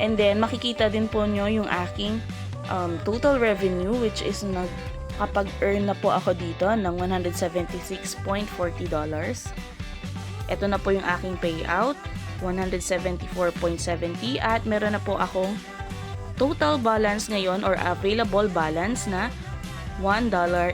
And then, makikita din po nyo yung aking total revenue, which is nakapag-earn na po ako dito ng $176.40. Ito na po yung aking payout, 174.70, at meron na po akong total balance ngayon or available balance na $1.20.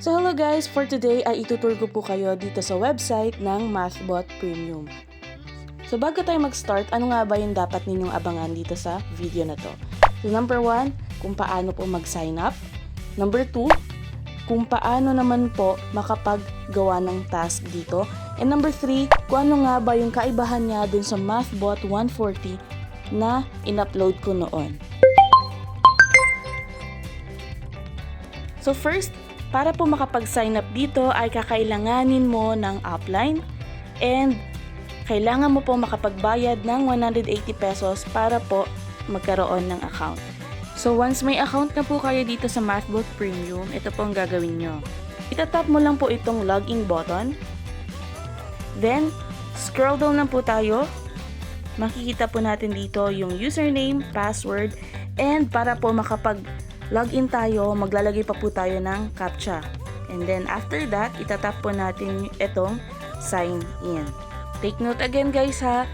So hello guys, for today ay itutur ko po kayo dito sa website ng MathBot Premium. So bago tayo mag-start, ano nga ba yung dapat ninyong abangan dito sa video na to? So number 1, kung paano po mag-sign up. Number 2, kung paano naman po makapaggawa ng task dito. And number 3, kung ano nga ba yung kaibahan niya dun sa MathBot 140 na in-upload ko noon. So first, para po makapag-sign up dito ay kakailanganin mo ng upline and kailangan mo po makapagbayad ng 180 pesos para po magkaroon ng account. So once may account na po kayo dito sa MathBot Premium, ito po ang gagawin nyo. Itatap mo lang po itong login button. Then, scroll down lang po tayo. Makikita po natin dito yung username, password, and para po makapag-login tayo, maglalagay pa po tayo ng CAPTCHA. And then after that, itatap po natin itong sign in. Take note again guys ha,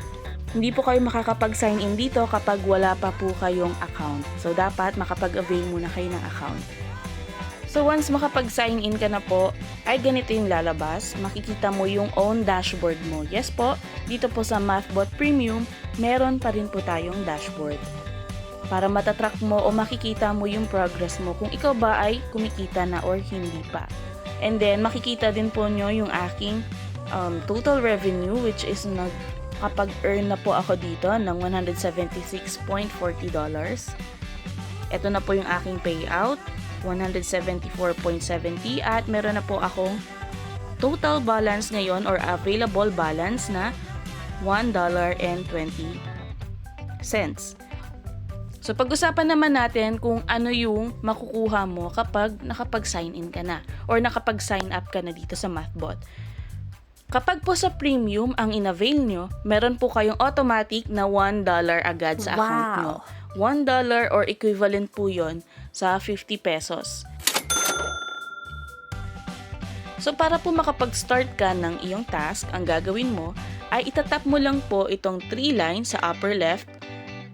hindi po kayo makakapag-sign in dito kapag wala pa po kayong account. So dapat makapag-avail muna kayo ng account. So once makapag-sign in ka na po, ay ganito yung lalabas. Makikita mo yung own dashboard mo. Yes po, dito po sa MathBot Premium, meron pa rin po tayong dashboard. Para matatrack mo o makikita mo yung progress mo kung ikaw ba ay kumikita na or hindi pa. And then makikita din po nyo yung aking total revenue, which is nakapag-earn na po ako dito ng $176.40. Ito na po yung aking payout, 174.70, at meron na po akong total balance ngayon or available balance na $1.20. So pag-usapan naman natin kung ano yung makukuha mo kapag nakapag-sign in ka na or nakapag-sign up ka na dito sa MathBot. Kapag po sa premium ang in-avail nyo, meron po kayong automatic na $1 agad sa account nyo. $1 or equivalent po yon sa 50 pesos. So para po makapag-start ka ng iyong task, ang gagawin mo ay itatap mo lang po itong 3 lines sa upper left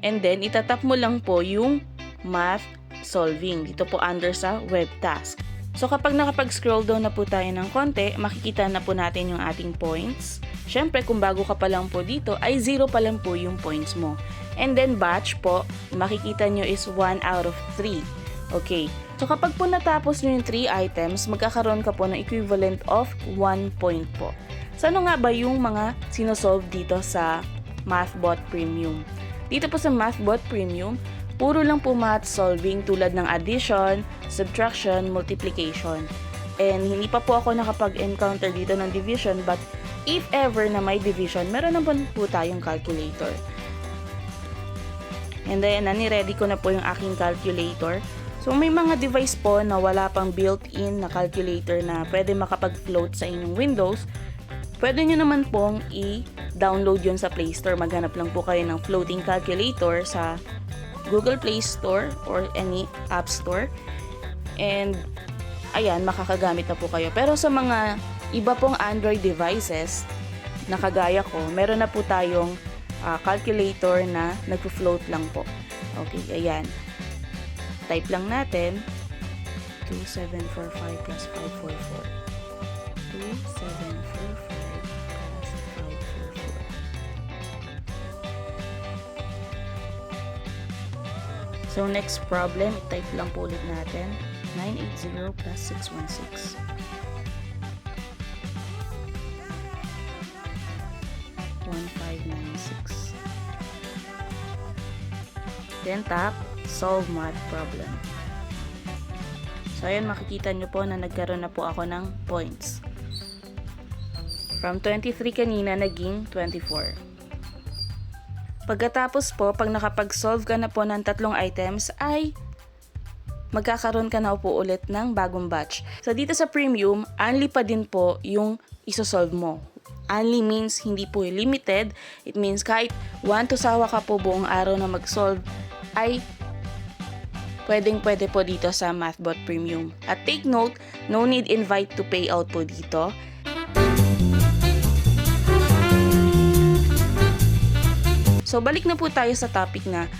and then itatap mo lang po yung math solving dito po under sa web task. So kapag nakapag-scroll down na po tayo ng konti, makikita na po natin yung ating points. Syempre kung bago ka pa lang po dito ay 0 pa lang po yung points mo. And then batch po, makikita nyo is 1 out of 3. Okay. So kapag po natapos nyo yung 3 items, magkakaroon ka po ng equivalent of 1 point po. So ano nga ba yung mga sinosolve dito sa MathBot Premium? Dito po sa MathBot Premium, puro lang po math solving tulad ng addition, subtraction, multiplication. And hindi pa po ako nakapag-encounter dito ng division, but if ever na may division, meron naman po tayong calculator. And then, nani-ready ko na po yung aking calculator. So, may mga device po na wala pang built-in na calculator na pwede makapag-float sa inyong Windows. Pwede nyo naman pong i-download yun sa Play Store. Maghanap lang po kayo ng floating calculator sa Google Play Store or any App Store. And, ayan, makakagamit na po kayo. Pero sa mga iba pong Android devices na kagaya ko, meron na po tayong calculator na nagpo-float lang po. Okay, ayan. Type lang natin 2745 plus 544. 2745 plus 544. So next problem, type lang po ulit natin 980 plus 616. 1596. Then tap solve math problem. So ayun, makikita nyo po na nagkaroon na po ako ng points. From 23 kanina naging 24. Pagkatapos po, pag nakapag-solve ka na po ng tatlong items ay magkakaroon ka na po ulit ng bagong batch. So dito sa premium, only pa din po yung isosolve mo. Only means hindi po limited. It means kahit 1 to sawa ka po buong araw na mag-solve ay pwede po dito sa MathBot Premium. At take note, no need invite to pay out po dito. So balik na po tayo sa topic na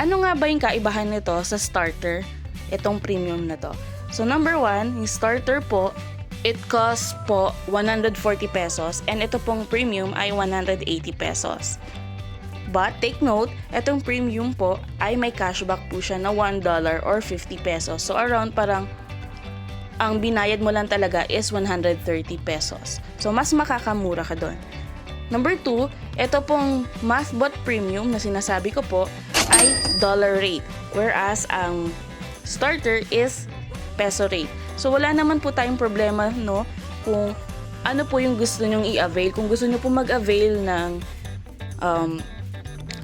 ano nga ba yung kaibahan nito sa starter? Itong premium na to. So number 1, yung starter po, it costs po 140 pesos and ito pong premium ay 180 pesos. But take note, itong premium po ay may cashback po siya na $1 or 50 pesos. So around parang ang binayad mo lang talaga is 130 pesos. So mas makakamura ka doon. Number 2, ito pong MathBot Premium na sinasabi ko po ay dollar rate. Whereas ang starter is peso rate. So wala naman po tayong problema no kung ano po yung gusto nyong i-avail. Kung gusto nyo po mag-avail ng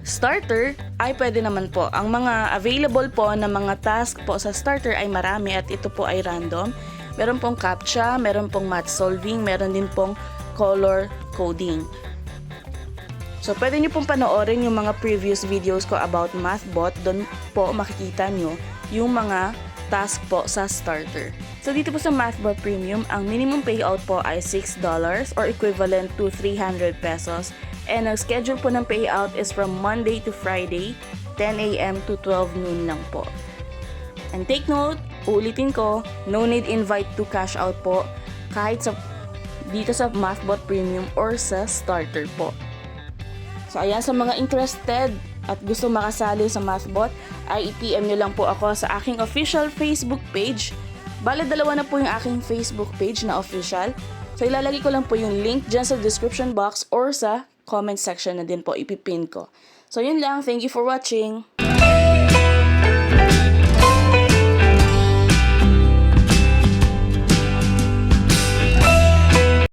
starter ay pwede naman po. Ang mga available po na mga task po sa starter ay marami at ito po ay random. Meron pong CAPTCHA, meron pong math solving, meron din pong color coding. So pwede nyo pong panoorin yung mga previous videos ko about MathBot. Doon po makikita nyo yung mga task po sa starter. So dito po sa MathBot Premium, ang minimum payout po ay $6 or equivalent to 300 pesos. And ang schedule po ng payout is from Monday to Friday, 10 a.m. to 12 noon lang po. And take note, uulitin ko, no need invite to cash out po kahit dito sa MathBot Premium or sa starter po. So ayan, sa mga interested at gusto makasali sa MathBot, ay i-PM nyo lang po ako sa aking official Facebook page. Bale, dalawa na po yung aking Facebook page na official. So ilalagay ko lang po yung link dyan sa description box or sa comment section na din po ipipin ko. So yun lang, thank you for watching!